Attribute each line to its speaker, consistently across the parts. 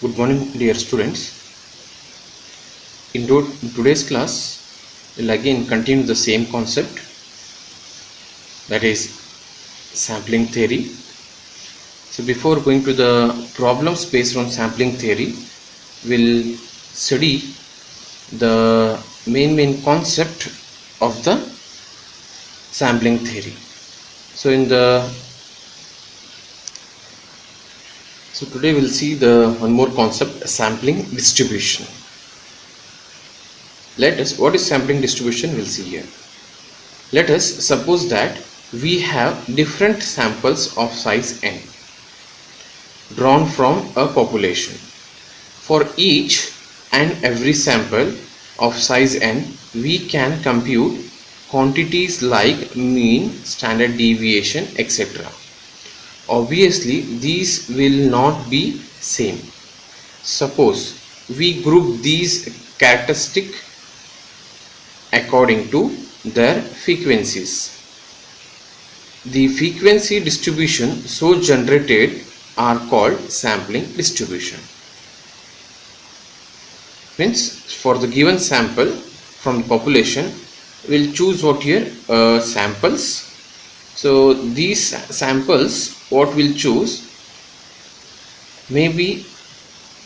Speaker 1: Good morning, dear students. In today's class, we'll again continue the same concept, that is sampling theory. So before going to the problems based on sampling theory, we'll study the main concept of the sampling theory. So today we'll see the one more concept, sampling distribution. What is sampling distribution? We'll see here. Let us suppose that we have different samples of size n drawn from a population. For each and every sample of size n, we can compute quantities like mean, standard deviation, etc. Obviously, these will not be same. Suppose we group these characteristics according to their frequencies. The frequency distribution so generated are called sampling distribution. Means for the given sample from the population, we'll choose what here samples. So these samples what we'll choose, maybe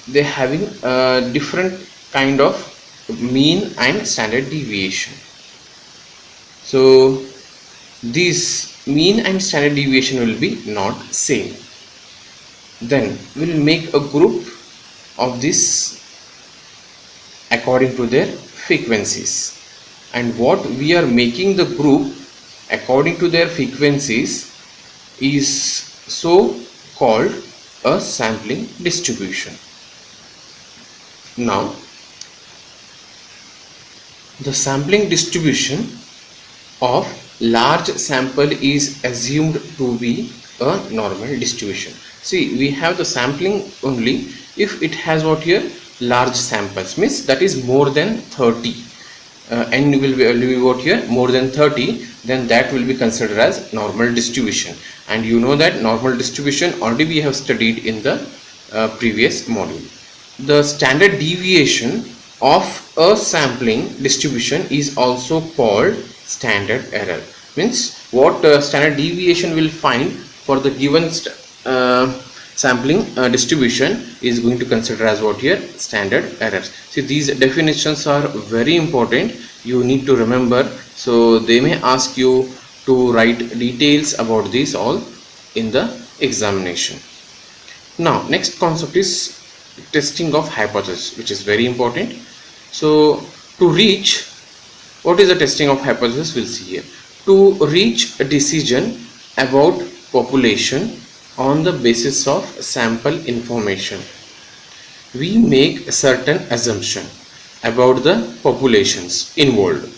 Speaker 1: they having a different kind of mean and standard deviation. So this mean and standard deviation will be not same. Then we'll make a group of this according to their frequencies, and what we are making the group according to their frequencies is so called a sampling distribution. Now the sampling distribution of large sample is assumed to be a normal distribution. See, we have the sampling only if it has what here large samples, means that is more than 30. N will be what here more than 30, then that will be considered as normal distribution. And you know that normal distribution already we have studied in the previous module. The standard deviation of a sampling distribution is also called standard error. Means what standard deviation will find for the given sampling distribution is going to consider as what here standard errors. See, these definitions are very important, you need to remember. So they may ask you to write details about this all in the examination. Now next concept is testing of hypothesis, which is very important. So to reach, what is the testing of hypothesis, we'll see here. To reach a decision about population on the basis of sample information, we make a certain assumption about the populations involved.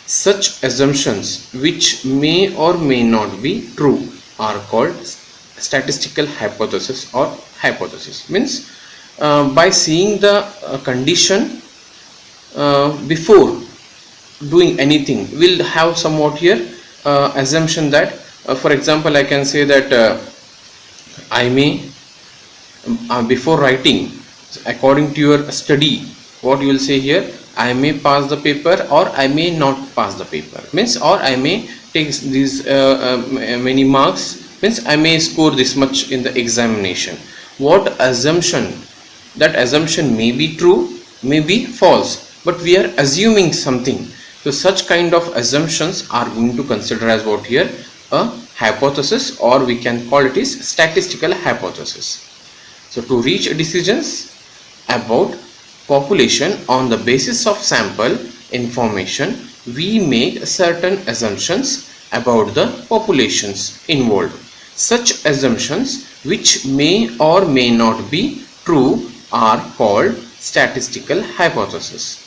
Speaker 1: Such assumptions, which may or may not be true, are called statistical hypothesis or hypothesis. Means by seeing the condition before doing anything, we'll have somewhat here assumption that for example, I can say that I may before writing, according to your study, what you will say here, I may pass the paper or I may not pass the paper, means or I may take these many marks, means I may score this much in the examination. What assumption, that assumption may be true, may be false, but we are assuming something. So such kind of assumptions are going to consider as what here a hypothesis, or we can call it is statistical hypothesis. So to reach decisions about population on the basis of sample information, we make certain assumptions about the populations involved. Such assumptions, which may or may not be true, are called statistical hypothesis.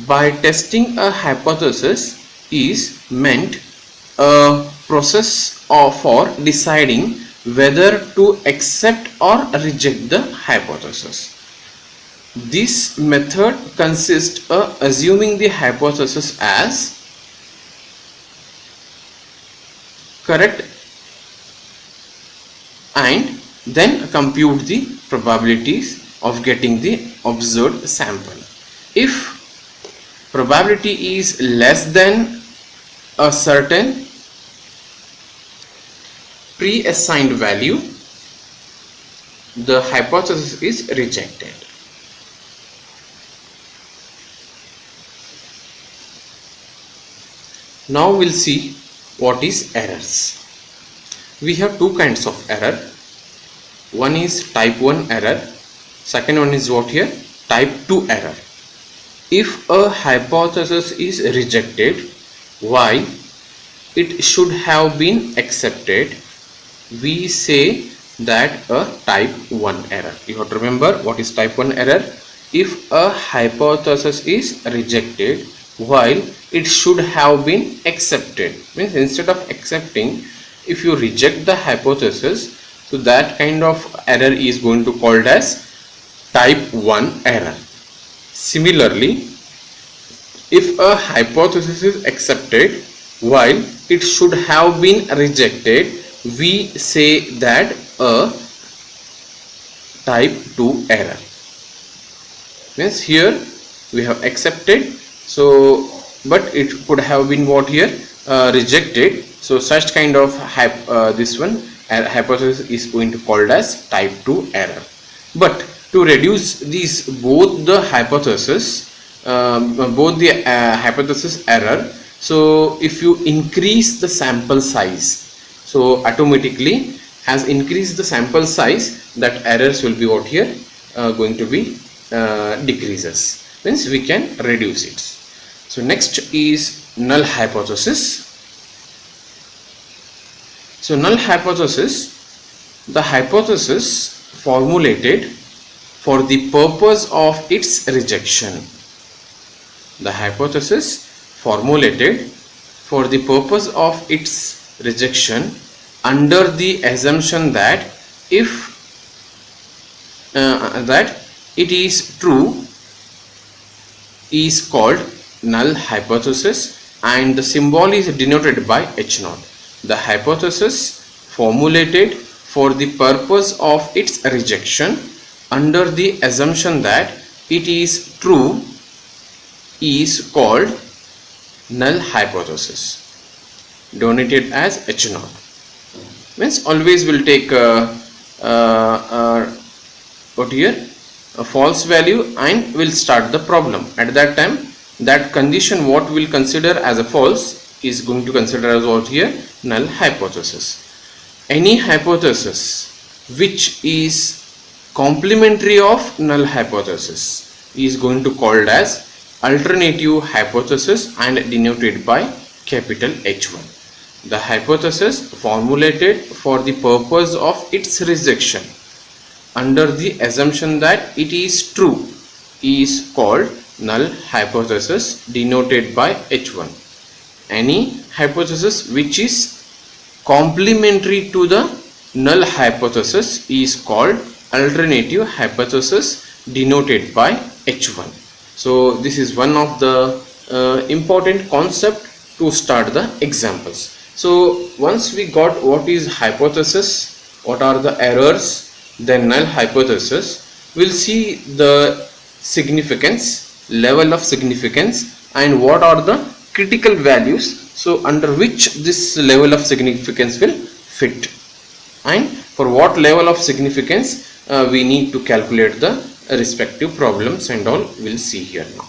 Speaker 1: By testing a hypothesis is meant a process for deciding whether to accept or reject the hypothesis. This method consists of assuming the hypothesis as correct and then compute the probabilities of getting the observed sample. If probability is less than a certain pre-assigned value, the hypothesis is rejected. Now we'll see what is errors. We have two kinds of error. One is type 1 error, second one is what here? Type 2 error. If a hypothesis is rejected, why it should have been accepted, we say that a type 1 error. You have to remember what is type 1 error. If a hypothesis is rejected while it should have been accepted, means instead of accepting, if you reject the hypothesis, so that kind of error is going to called as type 1 error. Similarly, if a hypothesis is accepted while it should have been rejected, we say that a type 2 error. Means here we have accepted, so but it could have been what here? Rejected. So such kind of hypothesis is going to called as type 2 error. But to reduce these both the hypothesis error, so if you increase the sample size, so automatically as increase the sample size, that errors will be what here going to be decreases, means we can reduce it. So next is null hypothesis. So null hypothesis, the hypothesis formulated for the purpose of its rejection. The hypothesis formulated for the purpose of its rejection under the assumption that if that it is true is called null hypothesis, and the symbol is denoted by H0. The hypothesis formulated for the purpose of its rejection under the assumption that it is true is called null hypothesis, denoted as H0. Means always will take what here? A false value and will start the problem. At that time, that condition what we'll consider as a false is going to consider as what here? Null hypothesis. Any hypothesis which is complementary of null hypothesis is going to called as alternative hypothesis and denoted by capital H1. The hypothesis formulated for the purpose of its rejection under the assumption that it is true is called null hypothesis, denoted by H1. Any hypothesis which is complementary to the null hypothesis is called alternative hypothesis, denoted by H1. So this is one of the important concept to start the examples. So once we got what is hypothesis, what are the errors, then null hypothesis, we'll see the significance, level of significance, and what are the critical values, so under which this level of significance will fit, and for what level of significance we need to calculate the respective problems and all we'll see here now.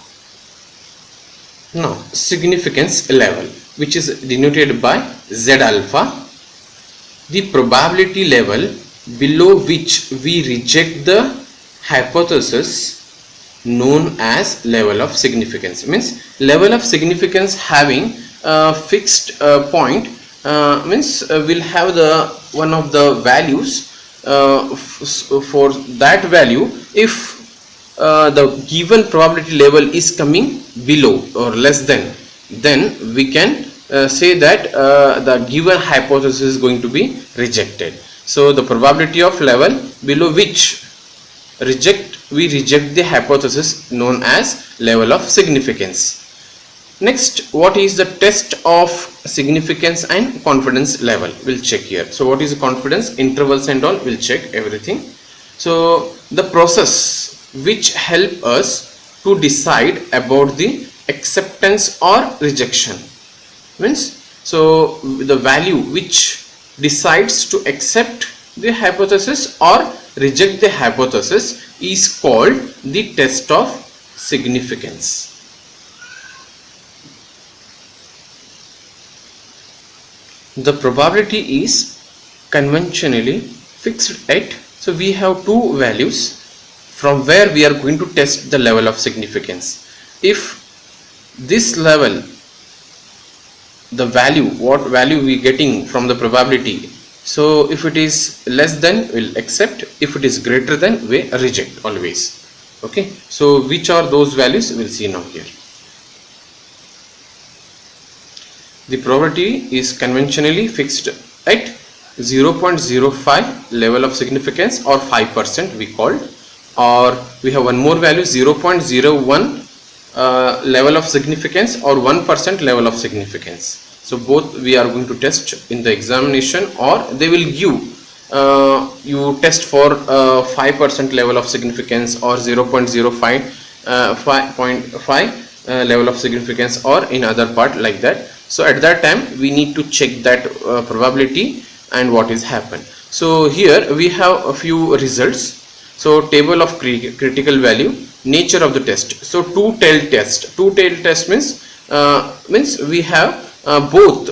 Speaker 1: Now significance level, which is denoted by Z alpha, the probability level below which we reject the hypothesis known as level of significance. Means level of significance having a fixed point, means we'll have the one of the values for that value. If the given probability level is coming below or less than, then we can say that the given hypothesis is going to be rejected. So the probability of level below which we reject the hypothesis known as level of significance. Next, what is the test of significance and confidence level? We'll check here. So what is the confidence intervals and all? We'll check everything. So the process which help us to decide about the acceptance or rejection. Means, so the value which decides to accept the hypothesis or reject the hypothesis is called the test of significance. The probability is conventionally fixed at, so we have two values from where we are going to test the level of significance. If this level, the value, what value we getting from the probability, so if it is less than, we'll accept. If it is greater than, we reject always. Okay, so which are those values, we'll see now here. The probability is conventionally fixed at 0.05 level of significance, or 5% we called, or we have one more value, 0.01 level of significance, or 1% level of significance. So both we are going to test in the examination, or they will give you test for 5% level of significance, or 0.05 5.5 level of significance, or in other part like that. So at that time we need to check that probability and what is happened. So here we have a few results. So table of critical value, nature of the test. So two-tailed test. Two-tailed test means we have both.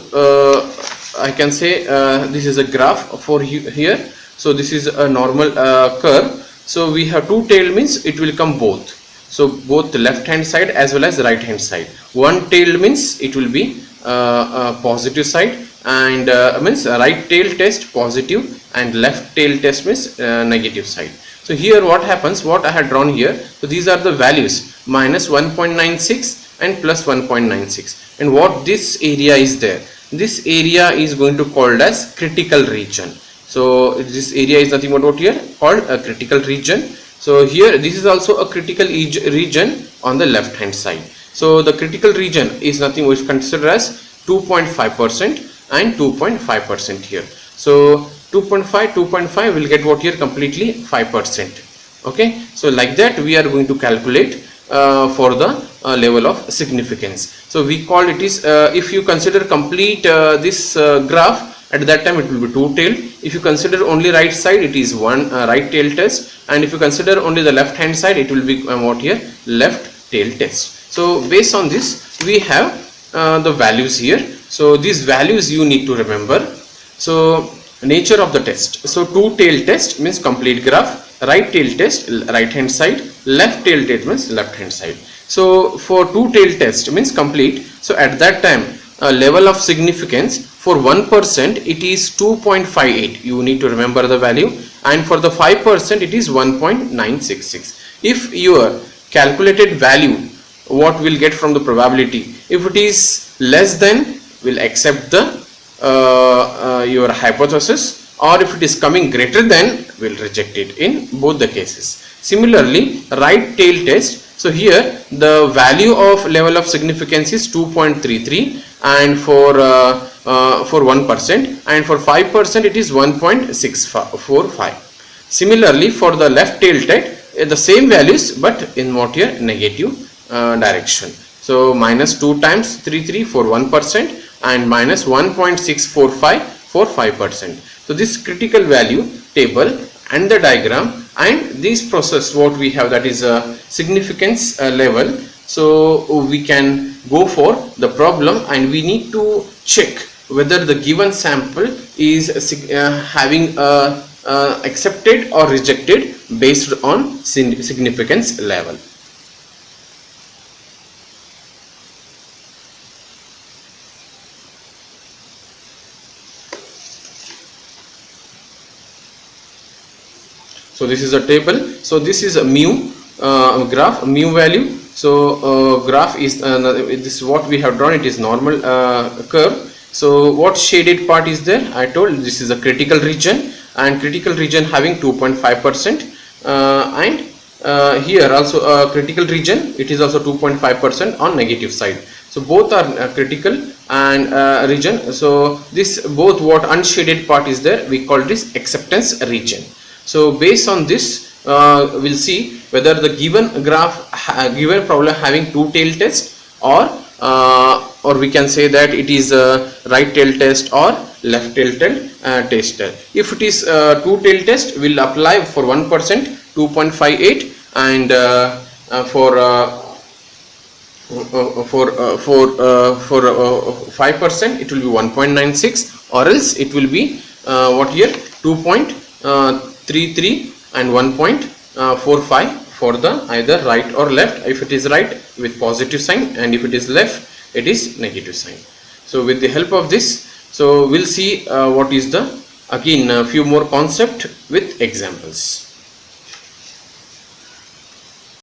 Speaker 1: I can say this is a graph for here. So this is a normal curve. So we have two-tailed means it will come both. So both the left hand side as well as the right hand side. One-tailed means it will be positive side, and means right tail test positive, and left tail test means negative side. So here what happens, what I had drawn here, so these are the values, minus 1.96 and plus 1.96, and what this area is there, this area is going to called as critical region. So this area is nothing but what here called a critical region. So here this is also a critical region on the left hand side. So the critical region is nothing which considered as 2.5% and 2.5% here. So 2.5 will get what here, completely 5%. Okay, so like that we are going to calculate for the level of significance. So we call it is, if you consider complete this graph, at that time it will be two-tailed. If you consider only right side, it is one right tail test, and if you consider only the left hand side, it will be what here, left tail test. So based on this we have the values here. So these values you need to remember. So nature of the test. So two-tailed test means complete graph, right tail test right hand side, left tail test means left hand side. So for two-tailed test means complete. So at that time level of significance for 1% it is 2.58. You need to remember the value, and for the 5% it is 1.966. If your calculated value, what we'll get from the probability, if it is less than, we'll accept the your hypothesis, or if it is coming greater than, we'll reject it in both the cases. Similarly, right tail test. So here the value of level of significance is 2.33, and for 1%, and for 5% it is 1.645. Similarly, for the left tail test, the same values but in what here, negative direction. So minus 2 times 33 for 1%, and minus 1.645 for 5%. So this critical value table and the diagram and this process, what we have, that is a significance level. So we can go for the problem, and we need to check whether the given sample is having accepted or rejected based on significance level. So this is a table. So this is a mu graph, mu value. So graph is this is what we have drawn. It is normal curve. So what shaded part is there? I told this is a critical region, and critical region having 2.5%, and here also a critical region, it is also 2.5% on negative side. So both are critical and region. So this both what unshaded part is there, we call this acceptance region. So based on this we'll see whether the given graph given problem having two tail test, or we can say that it is a right tail test or left tail test. If it is two tail test, will apply for 1% 2.58, and for 5% it will be 1.96, or else it will be what here 2.33 and 1.45 for the either right or left. If it is right, with positive sign, and if it is left, it is negative sign. So with the help of this, so we'll see what is the, again, a few more concept with examples.